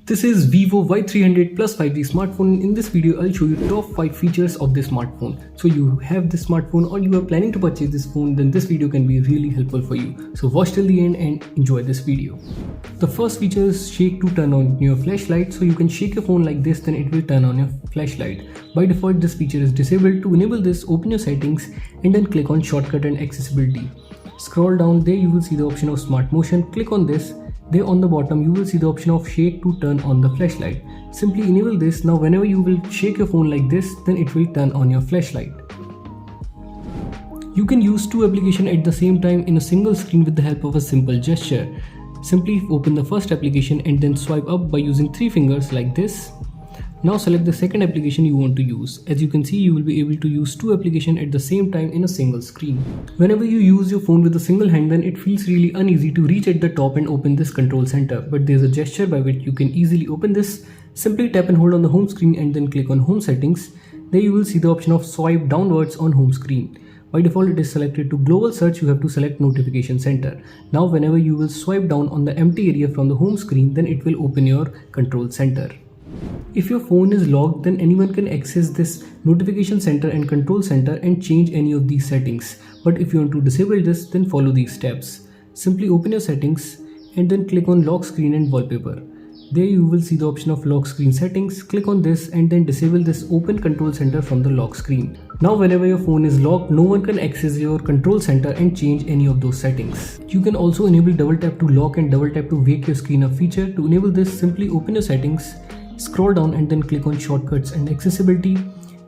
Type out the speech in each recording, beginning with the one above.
This is Vivo Y300 plus 5G smartphone. In this video, I'll show you top 5 features of this smartphone. So you have this smartphone or you are planning to purchase this phone, then this video can be really helpful for you. So watch till the end and enjoy this video. The first feature is shake to turn on your flashlight. So you can shake your phone like this, then it will turn on your flashlight. By default, this feature is disabled. To enable this, open your settings and then click on shortcut and accessibility. Scroll down, there you will see the option of smart motion. Click on this. There on the bottom you will see the option of shake to turn on the flashlight. Simply enable this. Now whenever you will shake your phone like this, then it will turn on your flashlight. You can use two applications at the same time in a single screen with the help of a simple gesture. Simply open the first application and then swipe up by using 3 fingers like this. Now select the second application you want to use. As you can see, you will be able to use two applications at the same time in a single screen. Whenever you use your phone with a single hand, then it feels really uneasy to reach at the top and open this control center. But there's a gesture by which you can easily open this. Simply tap and hold on the home screen and then click on home settings. There you will see the option of swipe downwards on home screen. By default it is selected. To global search you have to select notification center. Now whenever you will swipe down on the empty area from the home screen, then it will open your control center. If your phone is locked, then anyone can access this notification center and control center and change any of these settings. But if you want to disable this, then follow these steps. Simply open your settings and then click on lock screen and wallpaper. There you will see the option of lock screen settings. Click on this and then disable this open control center from the lock screen. Now whenever your phone is locked, no one can access your control center and change any of those settings. You can also enable double tap to lock and double tap to wake your screen up feature. To enable this, simply open your settings, scroll down and then click on shortcuts and accessibility.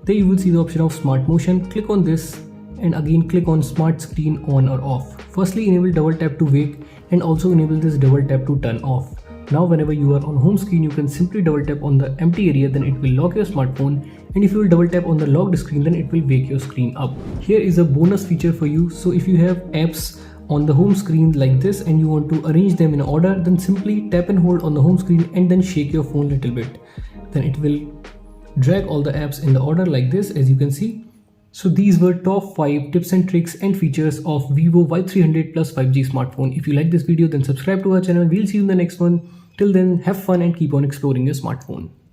There you will see the option of smart motion. Click on this and again click on smart screen on or off. Firstly enable double tap to wake and also enable this double tap to turn off. Now whenever you are on home screen, you can simply double tap on the empty area, then it will lock your smartphone, and if you will double tap on the locked screen, then it will wake your screen up. Here is a bonus feature for you. So if you have apps on the home screen like this and you want to arrange them in order, then simply tap and hold on the home screen and then shake your phone a little bit. Then it will drag all the apps in the order like this, as you can see. So these were top 5 tips and tricks and features of Vivo Y300 plus 5G smartphone. If you like this video, then subscribe to our channel. We'll see you in the next one. Till then, have fun and keep on exploring your smartphone.